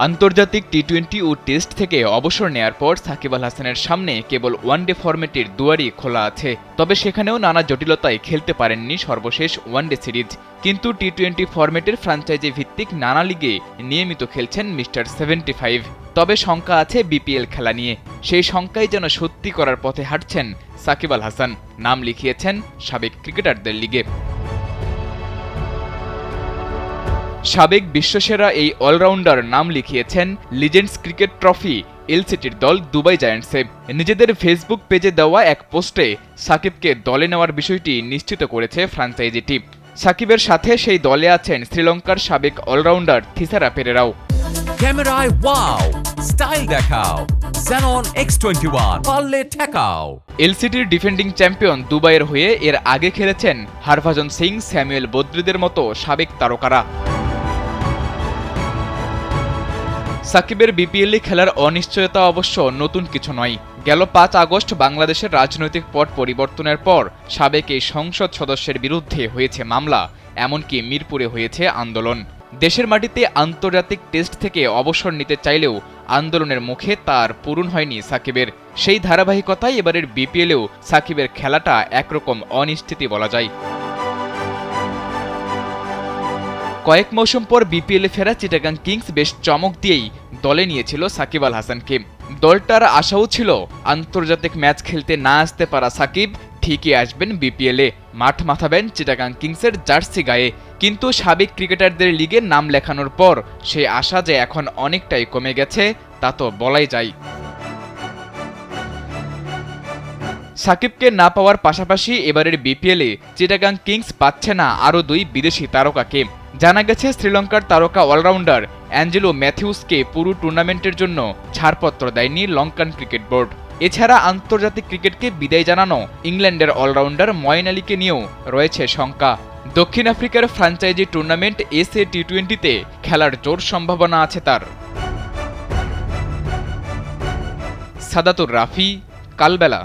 আন্তর্জাতিক টি-20 ও টেস্ট থেকে অবসর নেয়ার পর সাকিব আল হাসানের সামনে কেবল ওয়ানডে ফরম্যাটের দুয়ারই খোলা আছে। তবে সেখানেও নানা জটিলতায় খেলতে পারেননি সর্বশেষ ওয়ানডে সিরিজ। কিন্তু টি-20 ফরম্যাটের ফ্র্যাঞ্চাইজি ভিত্তিক নানা লিগে নিয়মিত খেলছেন মিস্টার 75। তবে শঙ্কা আছে বিপিএল খেলা নিয়ে। সেই শঙ্কাই যেন সত্যি করার পথে হাঁটছেন সাকিব আল হাসান। নাম লিখিয়েছেন সাবেক ক্রিকেটারদের লিগে। সাবেক বিশ্বসেরা এই অলরাউন্ডার নাম লিখিয়েছেন লিজেন্ডস ক্রিকেট ট্রফি এলসিটির দল দুবাই জায়ান্টসে। নিজেদের ফেসবুক পেজে দেওয়া এক পোস্টে সাকিবকে দলে নেওয়ার বিষয়টি নিশ্চিত করেছে ফ্র্যাঞ্চাইজিটি। সাকিবের সাথে সেই দলে আছেন শ্রীলঙ্কার সাবেক অলরাউন্ডার থিসারা পেরেরাও। ক্যামেরায় ওয়াও, স্টাইল দেখাও, Xenon X21 পারলে ঠেকাও। এলসিটির ডিফেন্ডিং চ্যাম্পিয়ন দুবাইয়ের হয়ে এর আগে খেলেছেন হরভজন সিং, স্যামুয়েল বদ্রিদের মতো সাবেক তারকারা। সাকিবের বিপিএলে খেলার অনিশ্চয়তা অবশ্য নতুন কিছু নয়। গেল 5 আগস্ট বাংলাদেশের রাজনৈতিক পট পরিবর্তনের পর সাবেক এই সংসদ সদস্যের বিরুদ্ধে হয়েছে মামলা, এমনকি মিরপুরে হয়েছে আন্দোলন। দেশের মাটিতে আন্তর্জাতিক টেস্ট থেকে অবসর নিতে চাইলেও আন্দোলনের মুখে তার পূরণ হয়নি সাকিবের। সেই ধারাবাহিকতায় এবারের বিপিএলেও সাকিবের খেলাটা একরকম অনিশ্চিতই বলা যায়। কয়েক মৌসুম পর বিপিএলে ফেরা চিটাগাং কিংস বেশ চমক দিয়েই দলে নিয়েছিল সাকিব আল হাসানকে। দলটার আশাও ছিল আন্তর্জাতিক ম্যাচ খেলতে না আসতে পারা সাকিব ঠিকই আসবেন বিপিএলে, মাঠ মাথাবেন চিটাগাং কিংসের জার্সি গায়ে। কিন্তু সাবেক ক্রিকেটারদের লিগে নাম লেখানোর পর সেই আশা যে এখন অনেকটাই কমে গেছে তা তো বলাই যায়। সাকিবকে না পাওয়ার পাশাপাশি এবারের বিপিএলে চিটাগাং কিংস পাচ্ছে না আরও 2 বিদেশি তারকাকে। জানা গেছে শ্রীলঙ্কার তারকা অলরাউন্ডার অ্যাঞ্জেলো ম্যাথিউসকে পুরো টুর্নামেন্টের জন্য ছাড়পত্র দেয়নি লঙ্কান ক্রিকেট বোর্ড। এছাড়া আন্তর্জাতিক ক্রিকেটকে বিদায় জানানো ইংল্যান্ডের অলরাউন্ডার ময়েন আলীকে নিয়েও রয়েছে শঙ্কা। দক্ষিণ আফ্রিকার ফ্র্যাঞ্চাইজি টুর্নামেন্ট এসএ টি-20তে খেলার জোর সম্ভাবনা আছে তার। সাদাতুর রাফি, কালবেলা।